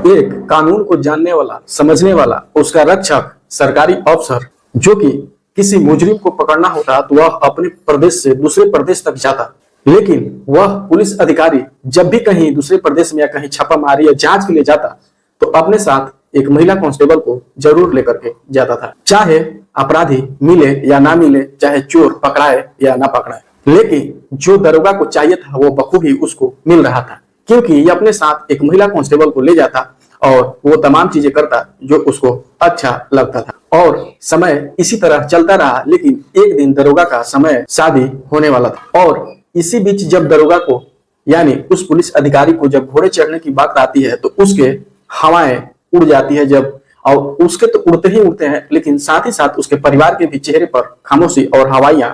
एक कानून को जानने वाला, समझने वाला, उसका रक्षक, सरकारी अफसर जो कि किसी मुजरिम को पकड़ना होता तो वह अपने प्रदेश से दूसरे प्रदेश तक जाता, लेकिन वह पुलिस अधिकारी जब भी कहीं दूसरे प्रदेश में या कहीं छापामारी या जांच के लिए जाता तो अपने साथ एक महिला कांस्टेबल को जरूर लेकर के जाता था, चाहे अपराधी मिले या ना मिले, चाहे चोर पकड़ाए या ना पकड़ाए। लेकिन जो दरोगा को चाहिए था वो बखूबी उसको मिल रहा था, क्योंकि ये अपने साथ एक महिला कांस्टेबल को ले जाता और वो तमाम चीजें करता जो उसको अच्छा लगता था। और समय इसी तरह चलता रहा, लेकिन एक दिन दरोगा का समय शादी होने वाला था। और इसी बीच जब दरोगा को यानी उस पुलिस अधिकारी को जब घोड़े चढ़ने की बात आती है तो उसके हवाएं उड़ जाती है जब, और उसके तो उड़ते ही उड़ते हैं, लेकिन साथ ही साथ उसके परिवार के भी चेहरे पर खामोशी और हवाइयां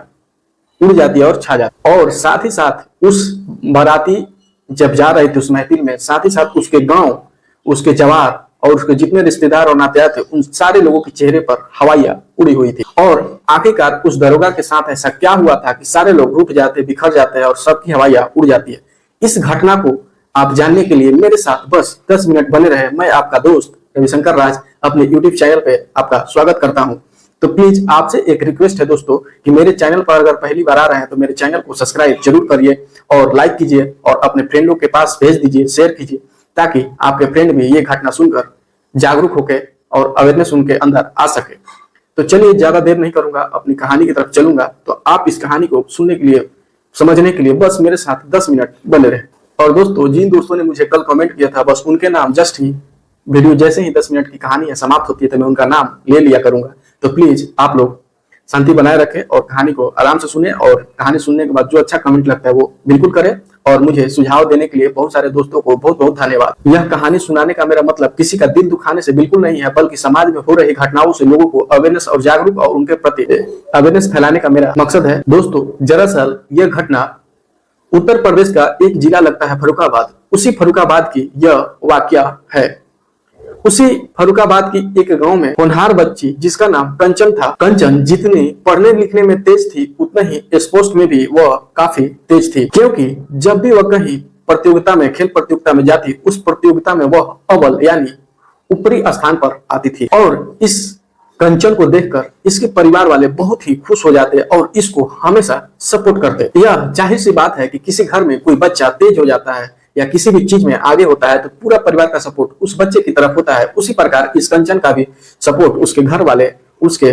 उड़ जाती है और छा जाती है। और साथ ही साथ उस बाराती जब जा रहे थे उस महफिल में, साथ ही साथ उसके गांव, उसके जवार और उसके जितने रिश्तेदार और नातेदार थे उन सारे लोगों के चेहरे पर हवाइयां उड़ी हुई थी। और आखिरकार उस दरोगा के साथ ऐसा क्या हुआ था कि सारे लोग रुक जाते, बिखर जाते हैं और सबकी हवाइयां उड़ जाती है। इस घटना को आप जानने के लिए मेरे साथ बस 10 मिनट बने रहे। मैं आपका दोस्त रविशंकर राज अपने यूट्यूब चैनल पे आपका स्वागत करता हूं। तो प्लीज आपसे एक रिक्वेस्ट है दोस्तों कि मेरे चैनल पर अगर पहली बार आ रहे हैं तो मेरे चैनल को सब्सक्राइब जरूर करिए और लाइक कीजिए और अपने फ्रेंडों के पास भेज दीजिए, शेयर कीजिए, ताकि आपके फ्रेंड भी ये घटना सुनकर जागरूक होकर और अवेयरनेस उनके अंदर आ सके। तो चलिए ज्यादा देर नहीं करूंगा, अपनी कहानी की तरफ चलूंगा। तो आप इस कहानी को सुनने के लिए, समझने के लिए बस मेरे साथ 10 मिनट बने रहे। और दोस्तों, जिन दोस्तों ने मुझे कल कमेंट किया था, बस उनके नाम जस्ट ही वीडियो जैसे ही 10 मिनट की कहानी है समाप्त होती है तो मैं उनका नाम ले लिया करूंगा। तो प्लीज आप लोग शांति बनाए रखें और कहानी को आराम से सुने, और कहानी सुनने के बाद जो अच्छा कमेंट लगता है वो बिल्कुल करें। और मुझे सुझाव देने के लिए बहुत सारे दोस्तों को बहुत बहुत धन्यवाद। यह कहानी सुनाने का मेरा मतलब किसी का दिल दुखाने से बिल्कुल नहीं है, बल्कि समाज में हो रही घटनाओं से लोगों को अवेयरनेस और जागरूक और उनके प्रति अवेयरनेस फैलाने का मेरा मकसद है। दोस्तों, दरअसल यह घटना उत्तर प्रदेश का एक जिला लगता है फर्रुखाबाद, उसी फर्रुखाबाद की यह वाकया है। उसी फर्रुखाबाद की एक गांव में होनहार बच्ची जिसका नाम कंचन था। कंचन जितनी पढ़ने लिखने में तेज थी उतना ही स्पोर्ट्स में भी वह काफी तेज थी, क्योंकि जब भी वह कहीं प्रतियोगिता में, खेल प्रतियोगिता में जाती, उस प्रतियोगिता में वह अव्वल यानी ऊपरी स्थान पर आती थी। और इस कंचन को देखकर इसके परिवार वाले बहुत ही खुश हो जाते और इसको हमेशा सपोर्ट करते। यह जाहिर सी बात है कि किसी घर में कोई बच्चा तेज हो जाता है या किसी भी चीज में आगे होता है तो पूरा परिवार का सपोर्ट उस बच्चे की तरफ होता है। उसी प्रकार इस कंचन का भी सपोर्ट उसके घर वाले, उसके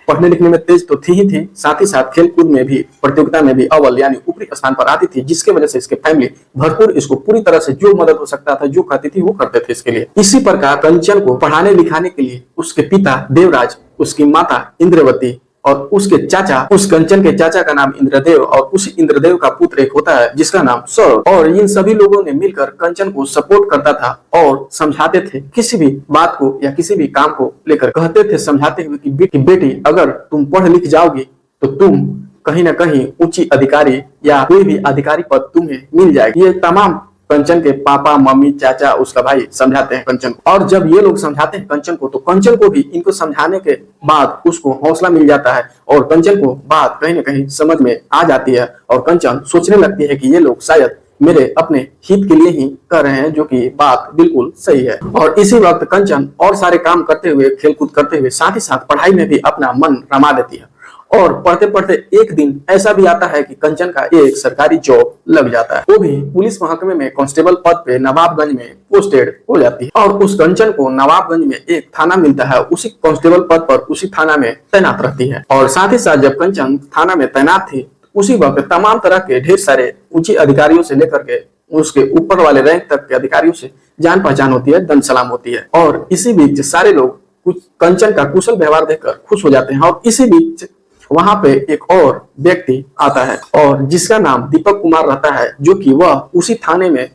पढ़ने लिखने में तेज तो थी ही थी, साथ ही साथ खेल कूद में भी, प्रतियोगिता में भी अव्वल यानी ऊपरी स्थान पर आती थी, जिसके वजह से इसके फैमिली भरपूर इसको पूरी तरह से जो मदद हो सकता था, जो करती थी वो करते थे इसके लिए। इसी प्रकार कंचन को पढ़ाने लिखाने के लिए उसके पिता देवराज, उसकी माता इंद्रवती और उसके चाचा, उस कंचन के चाचा का नाम इंद्रदेव और उस इंद्रदेव का पुत्र एक होता है जिसका नाम सौरभ। और इन सभी लोगों ने मिलकर कंचन को सपोर्ट करता था और समझाते थे किसी भी बात को या किसी भी काम को लेकर। कहते थे समझाते हुए कि बेटी अगर तुम पढ़ लिख जाओगी तो तुम कहीं ना कहीं ऊंची अधिकारी या कोई भी अधिकारी पद तुम्हें मिल जाएगी। ये तमाम कंचन के पापा, मम्मी, चाचा, उसका भाई समझाते हैं कंचन को। और जब ये लोग समझाते हैं कंचन को तो कंचन को भी इनको समझाने के बाद उसको हौसला मिल जाता है और कंचन को बात कहीं ना कहीं समझ में आ जाती है और कंचन सोचने लगती है कि ये लोग शायद मेरे अपने हित के लिए ही कर रहे हैं, जो कि बात बिल्कुल सही है। और इसी वक्त कंचन और सारे काम करते हुए, खेलकूद करते हुए, साथ ही साथ पढ़ाई में भी अपना मन रमा देती है। और पढ़ते पढ़ते एक दिन ऐसा भी आता है कि कंचन का एक सरकारी जॉब लग जाता है, वो भी पुलिस महकमे में कांस्टेबल पद पे नवाबगंज में पोस्टेड हो जाती है। और उस कंचन को नवाबगंज में एक थाना मिलता है, उसी कांस्टेबल पद पर उसी थाना में तैनात रहती है। और साथ ही साथ जब कंचन थाना में तैनात थी उसी वक्त तमाम तरह के ढेर सारे ऊंची अधिकारियों से लेकर के उसके ऊपर वाले रैंक तक के अधिकारियों से जान पहचान होती है, दंड सलाम होती है। और इसी बीच सारे लोग कुछ कंचन का कुशल व्यवहार देखकर खुश हो जाते हैं। और इसी बीच वहां पे एक और व्यक्ति आता है और जिसका नाम दीपक कुमार रहता है, जो कि वह उसी थाने में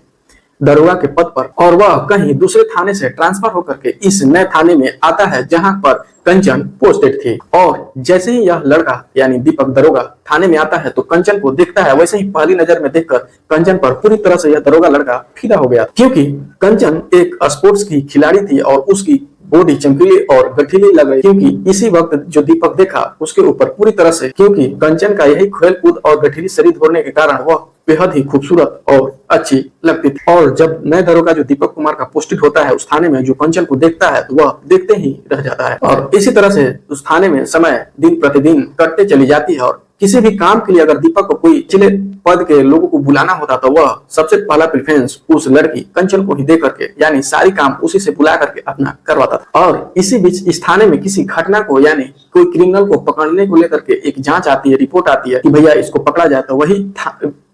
दरोगा के पद पर, और वह कहीं दूसरे थाने से ट्रांसफर होकर के इस नए थाने में आता है जहां पर कंचन पोस्टेड थी। और जैसे ही यह लड़का यानी दीपक दरोगा थाने में आता है तो कंचन को देखता है, वैसे ही पहली नजर में देखकर कंचन पर पूरी तरह से यह दरोगा लड़का फिदा हो गया, क्योंकि कंचन एक स्पोर्ट्स की खिलाड़ी थी और उसकी बॉडी चमकीली और गठीली लग रही, क्योंकि इसी वक्त जो दीपक देखा उसके ऊपर पूरी तरह से, क्योंकि कंचन का यही खेल कूद और गठीली शरीर होने के कारण वह बेहद ही खूबसूरत और अच्छी लगती थी। और जब नए दरोगा जो दीपक कुमार का पोस्टिंग होता है उस थाने में, जो कंचन को देखता है तो वह देखते ही रह जाता है। और इसी तरह से उस थाने में समय दिन प्रतिदिन कटते चली जाती है। और किसी भी काम के लिए अगर दीपक को कोई निचले पद के लोगों को बुलाना होता तो वह सबसे पहला प्रेफरेंस उस लड़की कंचन को ही दे करके, यानी सारी काम उसी से बुला करके अपना करवाता था। और इसी बीच इस थाने में किसी घटना को, यानी कोई क्रिमिनल को पकड़ने को लेकर के एक जांच आती है, रिपोर्ट आती है कि भैया इसको पकड़ा जाए, तो वही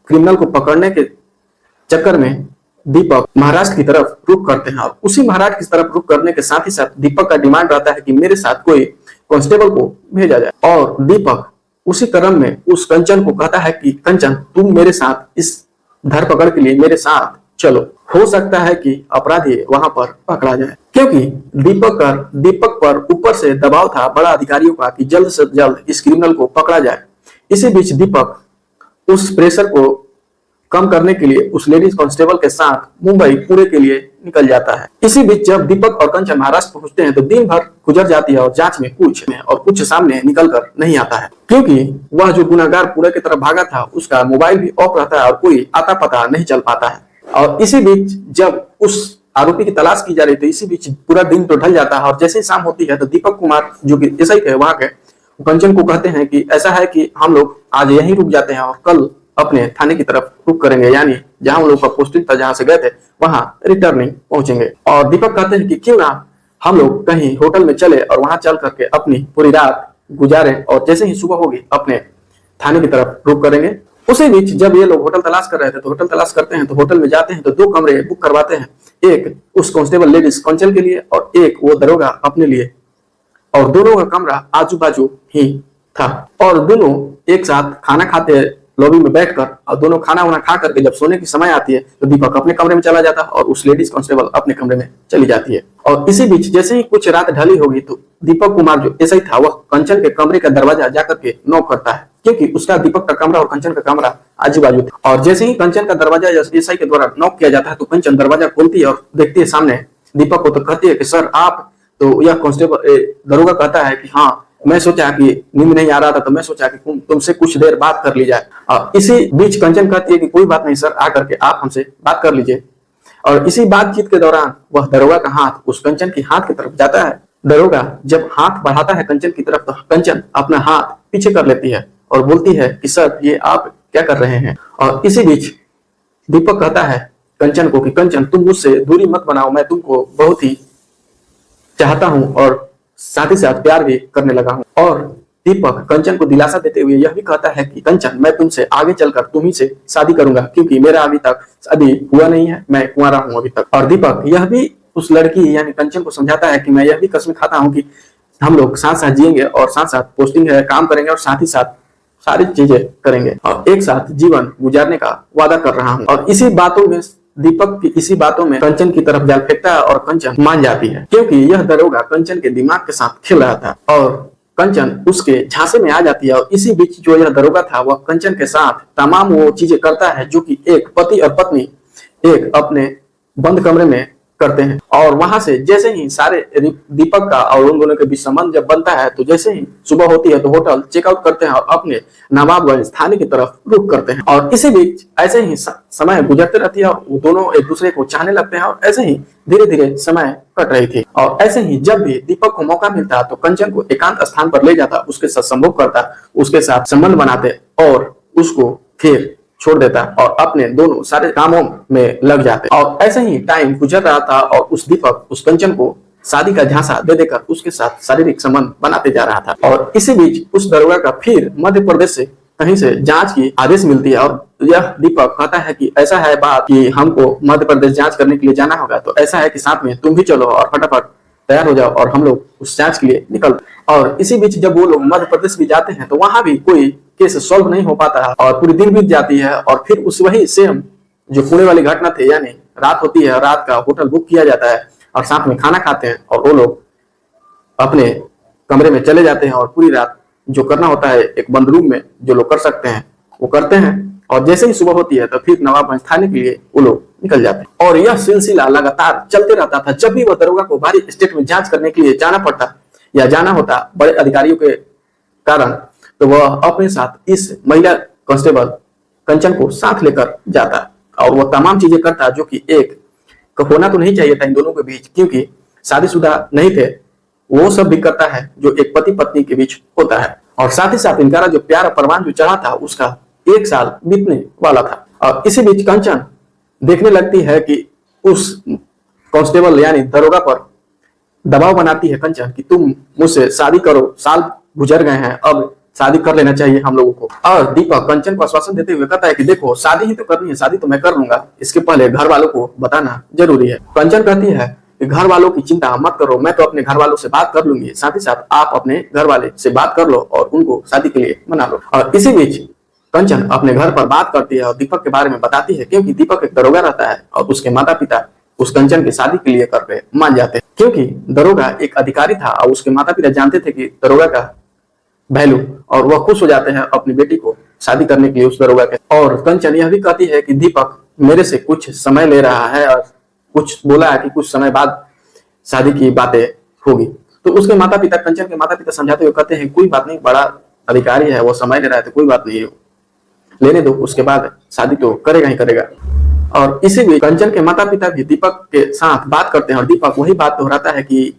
क्रिमिनल को पकड़ने के चक्कर में दीपक महाराष्ट्र की तरफ रुख करते हैं। और उसी महाराष्ट्र की तरफ रुख करने के साथ ही साथ दीपक का डिमांड रहता है कि मेरे साथ कोई कांस्टेबल को भेजा जाए। और दीपक उसी क्रम में उस कंचन को कहता है कि कंचन, तुम मेरे साथ इस धरपकड़ के लिए मेरे साथ चलो, हो सकता है कि अपराधी वहां पर पकड़ा जाए। क्योंकि दीपक पर ऊपर से दबाव था बड़ा अधिकारियों का कि जल्द से जल्द इस क्रिमिनल को पकड़ा जाए। इसी बीच दीपक उस प्रेशर को कम करने के लिए उस लेडीज कांस्टेबल के साथ मुंबई पूरे के लिए निकल जाता है। इसी बीच जब दीपक और कंचन महाराष्ट्र पहुंचते हैं तो दिन भर गुजर जाती है और जांच में कुछ सामने निकल कर नहीं आता है, क्योंकि वह जो गुनाहगार पूरे की तरफ भागा था उसका मोबाइल भी ऑफ रहता है और कोई आता पता नहीं चल पाता है। और इसी बीच जब उस आरोपी की तलाश की जा रही थी, इसी बीच पूरा दिन तो ढल जाता है। और जैसे ही शाम होती है तो दीपक कुमार जो कि एसआई थे वहां के, कंचन को कहते हैं कि ऐसा है कि हम लोग आज यहीं रुक जाते हैं और कल अपने थाने की तरफ रुक करेंगे, यानी जहां हम लोग का पोस्टिंग था, जहां से गए थे वहां रिटर्निंग पहुंचेंगे। और दीपक कहते हैं कि क्यों ना हम लोग कहीं होटल में चले और वहां चल करके अपनी पूरी रात गुजारे और जैसे ही सुबह होगी अपने थाने की तरफ रुक करेंगे। उसी बीच जब ये लोग होटल तलाश कर रहे थे तो होटल तलाश करते हैं, तो होटल में जाते हैं तो 2 कमरे बुक करवाते हैं, एक उस कांस्टेबल लेडीज कंचन के लिए और एक वो दरोगा अपने लिए। और दोनों का कमरा आजू बाजू ही था और दोनों एक साथ खाना खाते हैं लॉबी में बैठकर। और दोनों खाना वाना खा करके जब सोने की समय आती है तो दीपक अपने कमरे में चला जाता है और उस लेडीज कांस्टेबल अपने कमरे में चली जाती है। और इसी बीच जैसे ही कुछ रात ढली होगी तो दीपक कुमार जो एसआई था वह कंचन के कमरे का दरवाजा जाकर के नॉक करता है, क्योंकि उसका दीपक का कमरा और कंचन का कमरा आजू बाजू था। और जैसे ही कंचन का दरवाजा एसआई के द्वारा नॉक किया जाता है तो कंचन दरवाजा खोलती है और देखती है सामने दीपक को, तो कहती है कि सर आप, तो यह कांस्टेबल दरोगा कहता है कि हाँ, मैं सोचा कि नींद नहीं आ रहा था तो मैं सोचा कि तुमसे कुछ देर बात कर ली जाए। और इसी बीच कंचन कहती है कि कोई बात नहीं सर, आकर के आप हमसे बात कर लीजिए। और इसी बातचीत के दौरान वह दरोगा का हाथ उस कंचन की हाथ की तरफ जाता है। दरोगा जब हाथ बढ़ाता है कंचन की तरफ तो कंचन अपना हाथ पीछे कर लेती है और बोलती है कि सर ये आप क्या कर रहे हैं। और इसी बीच दीपक कहता है कंचन को कि कंचन तुम मुझसे दूरी मत बनाओ, मैं तुमको बहुत ही चाहता हूं और साथ ही साथ प्यार भी करने लगा हूं। और दीपक कंचन को दिलासा देते हुए यह भी कहता है कि कंचन, मैं तुमसे आगे चलकर तुम्ही से शादी करूंगा, क्योंकि मेरा अभी तक शादी हुआ नहीं है, मैं कुंवारा हूं अभी तक। और दीपक यह भी उस लड़की यानी कंचन को समझाता है कि मैं यह भी कसम खाता हूं कि हम लोग साथ साथ जिएंगे और साथ साथ पोस्टिंग है, काम करेंगे और साथ ही साथ सारी चीजें करेंगे और एक साथ जीवन गुजारने का वादा कर रहा हूं। और इसी बातों में दीपक की इसी बातों में कंचन की तरफ जाल फेंकता है और कंचन मान जाती है, क्योंकि यह दरोगा कंचन के दिमाग के साथ खेल रहा था और कंचन उसके झांसे में आ जाती है। और इसी बीच जो यह दरोगा था वह कंचन के साथ तमाम वो चीजें करता है जो कि एक पति और पत्नी एक अपने बंद कमरे में करते हैं। और वहां से जैसे ही सारे दीपक का और उन दोनों के बीच संबंध जब बनता है तो जैसे ही सुबह होती है तो होटल चेकआउट करते हैं और अपने नवाबगंज थाने की तरफ रुख करते हैं। और इसी बीच ऐसे ही समय गुजरते रहती है और वो दोनों एक दूसरे को चाहने लगते हैं और ऐसे ही धीरे धीरे समय कट रही थी। और ऐसे ही जब भी दीपक को मौका मिलता तो कंचन को एकांत स्थान पर ले जाता, उसके साथ संभोग करता, उसके साथ संबंध बनाते और उसको फिर छोड़ देता और अपने दोनों सारे कामों में लग जाते। और ऐसे ही टाइम गुजर रहा था और उस दीपक उस कंचन को शादी का झांसा दे देकर उसके साथ शारीरिक संबंध बनाते जा रहा था। और इसी बीच उस दरोगा का फिर मध्य प्रदेश से कहीं से जांच की आदेश मिलती है और यह दीपक कहता है कि ऐसा है बात कि हमको मध्य प्रदेश जांच करने के लिए जाना होगा, तो ऐसा है कि साथ में तुम भी चलो और फटाफट तैयार हो जाओ और हम लोग उस जांच के लिए निकलते। और इसी बीच जब वो लोग मध्य प्रदेश भी जाते हैं तो वहां भी कोई केस सॉल्व नहीं हो पाता है और पूरी दिन बीत जाती है। और फिर उस वही सेम जो पुणे वाली घटना थी, यानी रात होती है, रात का होटल बुक किया जाता है और साथ में खाना खाते हैं और वो लोग अपने कमरे में चले जाते हैं और पूरी रात जो करना होता है एक बंद रूम में जो लोग कर सकते हैं वो करते हैं। और जैसे ही सुबह होती है तो फिर नवाबगंज थाने के लिए वो लोग निकल जाते हैं। और यह सिलसिला लगातार चलते रहता था। जब भी वह दरोगा को बाहरी स्टेट में जांच करने के लिए जाना पड़ता या जाना होता बड़े अधिकारियों के कारण, तो वह अपने साथ इस महिला कांस्टेबल कंचन को साथ लेकर जाता और वह तमाम चीजें करता जो कि एक होना तो नहीं चाहिए था इन दोनों के बीच, क्योंकि शादीशुदा नहीं थे। वो सब भी करता है जो एक पति पत्नी के बीच होता है। और साथ ही साथ इनका जो प्यार परवान जो चढ़ा था उसका 1 साल बीतने वाला था। और इसी बीच कंचन देखने लगती है कि उस कांस्टेबल यानी दरोगा पर दबाव बनाती है कंचन कि तुम मुझसे शादी करो, साल गुजर गए हैं, अब शादी कर लेना चाहिए हम लोगों को। और दीपक कंचन को आश्वासन देते हुए कहता है कि देखो शादी ही तो करनी है, शादी तो मैं कर लूंगा, इसके पहले घर वालों को बताना जरूरी है। कंचन कहती है कि घर वालों की चिंता मत करो, मैं तो अपने घर वालों से बात कर लूंगी, साथ ही साथ आप अपने घर वाले से बात कर लो और उनको शादी के लिए मना लो। और इसी बीच कंचन अपने घर पर बात करती है और दीपक के बारे में बताती है, क्योंकि दीपक एक दरोगा रहता है और उसके माता पिता उस कंचन की शादी के लिए कर पे मान जाते हैं, क्योंकि दरोगा एक अधिकारी था और उसके माता पिता जानते थे कि दरोगा का वैल्यू, और वह खुश हो जाते हैं अपनी बेटी को शादी करने के लिए उस दरोगा के। और कंचन यह भी कहती है कि दीपक मेरे से कुछ समय ले रहा है और कुछ बोला है कि कुछ समय बाद शादी की बातें होगी। तो उसके माता पिता, कंचन के माता पिता समझाते हुए कहते हैं कोई बात नहीं, बड़ा अधिकारी है, वो समय ले रहा है तो कोई बात नहीं, लेने दो, उसके बाद शादी तो करेगा ही करेगा। और इसी बीच कंचन के माता पिता भी दीपक के साथ बात करते हैं और दीपक वही बात दोहराता है कि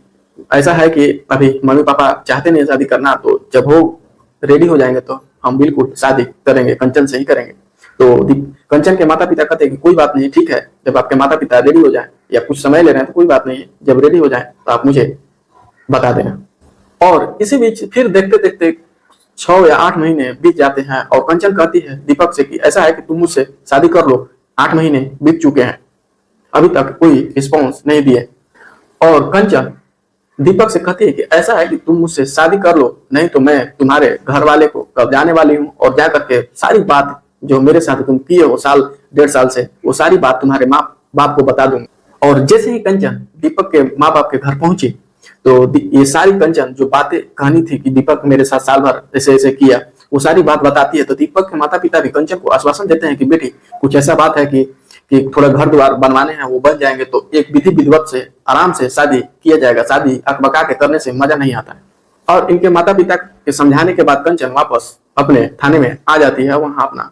ऐसा है कि अभी मम्मी पापा चाहते नहीं शादी करना, तो जब वो रेडी हो जाएंगे तो हम बिल्कुल शादी करेंगे, कंचन से ही करेंगे। तो कंचन के माता पिता कहते हैं कि कोई बात नहीं, ठीक है, जब आपके माता पिता रेडी हो जाए या कुछ समय ले रहे हैं तो कोई बात नहीं, जब रेडी हो जाए तो आप मुझे बता देना। और इसी बीच फिर देखते देखते 6 या 8 महीने बीत जाते हैं और कंचन कहती है दीपक से कि ऐसा है कि तुम मुझसे शादी कर लो, 8 महीने बीत चुके हैं, अभी तक कोई रिस्पॉन्स नहीं दिए। और कंचन दीपक से कहती है कि ऐसा है कि तुम मुझसे शादी कर लो, नहीं तो मैं तुम्हारे घर वाले को कब जाने वाली हूँ और जा करके सारी बात जो मेरे साथ तुम किए हो साल 1.5 साल से, वो सारी बात तुम्हारे माँ बाप को बता दूंगी। और जैसे ही कंचन दीपक के माँ बाप के घर पहुंची तो ये सारी कंचन जो बातें कहनी थी कि दीपक मेरे साथ साल भर ऐसे ऐसे किया, वो सारी बात बताती है। तो दीपक के माता पिता भी कंचन को आश्वासन देते हैं कि बेटी कुछ ऐसा बात है कि थोड़ा घर द्वार बनवाने हैं, वो बन जाएंगे तो एक विधि विधिवत से आराम से शादी किया जाएगा, शादी अकबका के करने से मजा नहीं आता है। और इनके माता पिता के समझाने के बाद कंचन वापस अपने थाने में आ जाती है, वहां अपना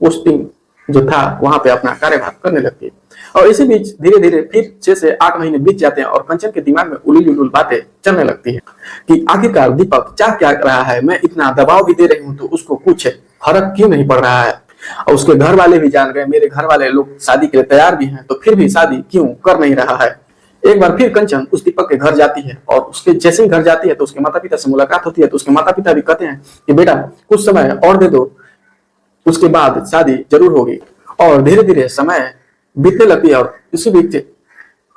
पोस्टिंग जो था वहां पे अपना कार्यभार करने लगती है। और इसी बीच धीरे धीरे फिर 6 से 8 महीने बीत जाते हैं और कंचन के दिमाग में उलूल उलूल बातें चलने लगती है कि आखिरकार दीपक चाह क्या रहा है, मैं इतना दबाव भी दे रही हूँ तो उसको कुछ फर्क क्यों नहीं पड़ रहा है। और उसके घर वाले भी जान गए, मेरे घर वाले लोग शादी के लिए तैयार भी हैं, तो फिर भी शादी क्यों कर नहीं रहा है। एक बार फिर कंचन उस दीपक के घर जाती है और उसके जैसे ही घर जाती है तो उसके माता पिता से मुलाकात होती है। तो उसके माता पिता भी कहते हैं कि बेटा कुछ समय और दे दो, उसके बाद शादी जरूर होगी। और धीरे धीरे समय बीतने लगती है और इसी बीच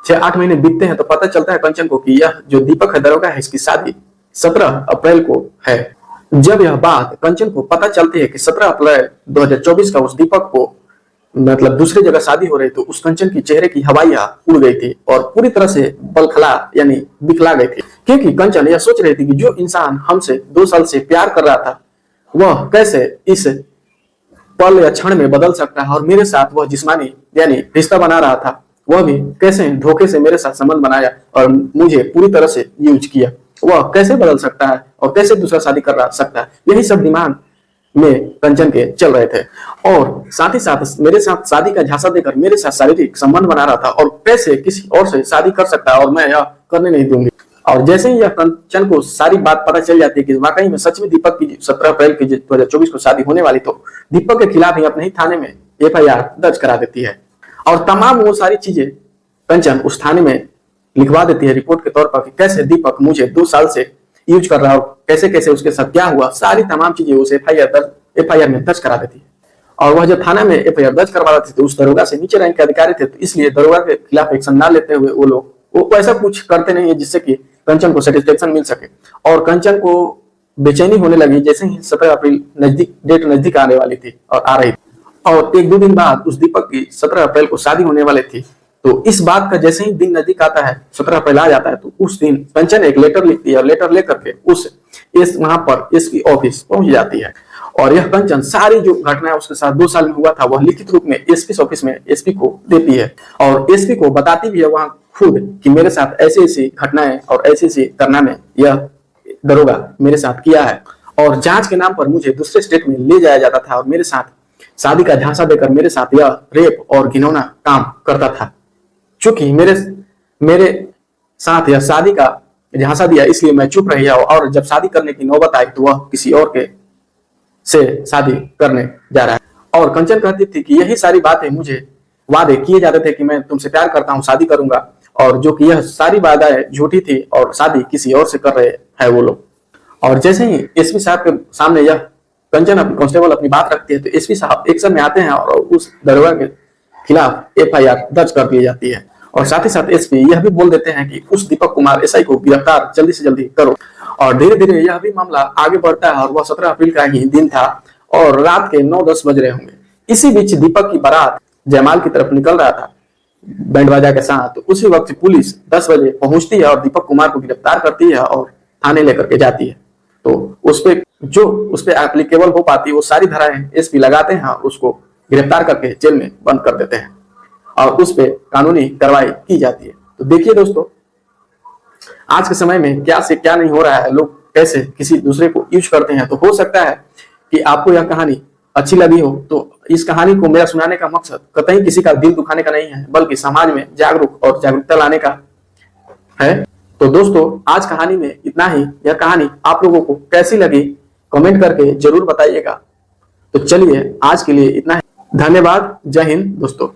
6-8 महीने बीतते हैं तो पता चलता है कंचन को कि यह जो दीपक है दरोगा है, इसकी शादी 17 अप्रैल को है। जब यह बात कंचन को पता चलती है कि 17 अप्रैल 2024 का उस दीपक को मतलब दूसरी जगह शादी हो रही, तो उस कंचन की चेहरे की हवाइयां उड़ गई थी और पूरी तरह से बलखला यानी बिखला गई थी, क्योंकि कंचन यह सोच रही थी कि जो इंसान हमसे 2 साल से प्यार कर रहा था वह कैसे इस पल या क्षण में बदल सकता है, और मेरे साथ वह जिस्मानी यानी रिश्ता बना रहा था वह भी कैसे धोखे से मेरे साथ संबंध बनाया और मुझे पूरी तरह से यूज किया, वह कैसे बदल सकता है और कैसे दूसरा शादी कर सकता है। यही सब दिमाग में कंचन के चल रहे थे और साथ ही साथ मेरे साथ शादी का झांसा देकर मेरे साथ शारीरिक संबंध बना रहा था और कैसे किसी और से शादी कर सकता है और मैं यह करने नहीं दूंगी। और जैसे ही यह कंचन को सारी बात पता चल जाती है कि वाकई में सच में दीपक की 17 अप्रैल की 2024 को शादी होने वाली, तो दीपक के खिलाफ ही अपने ही थाने में FIR दर्ज करा देती है और तमाम वो सारी चीजें कंचन उस थाने में लिखवा देती है रिपोर्ट के तौर पर कि कैसे दीपक मुझे 2 साल से यूज कर रहा है और कैसे कैसे उसके साथ क्या हुआ, सारी तमाम चीजें उस FIR में दर्ज करा देती है। और वह जब थाना में FIR दर्ज करवा रहे थे तो उस दरोगा से नीचे रैंक के अधिकारी थे, तो इसलिए दरोगा के खिलाफ एक्शन ना लेते हुए वो लोग वो ऐसा कुछ करते नहीं है जिससे कि कंचन को सेटिस्फेक्शन मिल सके। और कंचन को बेचैनी होने लगी जैसे ही 17 अप्रैल डेट नजदीक आने वाली थी और आ रही थी, और 1-2 दिन बाद उस दीपक की 17 अप्रैल को शादी होने वाली थी। तो इस बात का जैसे ही दिन नजदीक आता है, 17 अप्रैल आ जाता है, तो उस दिन कंचन एक लेटर लिखती है और लेटर लेकर के वहां पर एसपी ऑफिस पहुंच जाती है और यह कंचन सारी जो घटनाएं उसके साथ 2 साल में हुआ था वह लिखित रूप में एसपी ऑफिस में एसपी को देती है और एसपी को बताती भी है वहां खुद कि मेरे साथ ऐसी ऐसी घटनाएं और ऐसी ऐसी कारनामे यह दरोगा मेरे साथ किया है और जांच के नाम पर मुझे दूसरे स्टेट में ले जाया जाता था और मेरे साथ शादी का झांसा देकर मेरे साथ यह रेप और घिनौना काम करता था। चूंकि मेरे साथ यह शादी का झांसा दिया इसलिए मैं चुप रही और जब शादी करने की नौबत आई तो वह किसी और के से शादी करने जा रहा है। और कंचन कहती थी कि यही सारी बातें मुझे वादे किए जाते थे कि मैं तुमसे प्यार करता हूं, शादी करूंगा, और जो कि यह सारी बातें झूठी थी और शादी किसी और से कर रहे हैं वो लोग। और जैसे ही एसपी साहब के सामने यह कंचन कांस्टेबल अपनी बात रखती है तो एसपी साहब एक्शन में आते हैं और उस दरोगा के खिलाफ एफआईआर दर्ज कर दी जाती है और साथ ही साथ एसपी यह भी बोल देते हैं कि उस दीपक कुमार एसआई को गिरफ्तार जल्दी से जल्दी करो। और धीरे धीरे यह भी मामला आगे बढ़ता है और वह 17 अप्रैल का ही दिन था और रात के 9-10 बज रहे होंगे। इसी बीच दीपक की बारात जयमाल की तरफ निकल रहा था बैंड बाजा के साथ। तो उसी वक्त पुलिस 10 बजे पहुंचती है और दीपक कुमार को गिरफ्तार करती है और थाने लेकर के जाती है। तो उस पे एप्लीकेबल हो पाती है वो सारी धाराएं एसपी लगाते हैं और उसको गिरफ्तार करके जेल में बंद कर देते हैं और उस पे कानूनी कार्रवाई की जाती है। तो देखिए दोस्तों, आज के समय में क्या से क्या नहीं हो रहा है, लोग कैसे किसी दूसरे को यूज करते हैं। तो हो सकता है कि आपको यह कहानी अच्छी लगी हो। तो इस कहानी को मेरा सुनाने का मकसद कतई किसी का दिल दुखाने का नहीं है, बल्कि समाज में जागरूकता लाने का है। तो दोस्तों, आज कहानी में इतना ही। यह कहानी आप लोगों को कैसी लगी कमेंट करके जरूर बताइएगा। तो चलिए आज के लिए इतना ही। धन्यवाद। जय हिंद दोस्तों।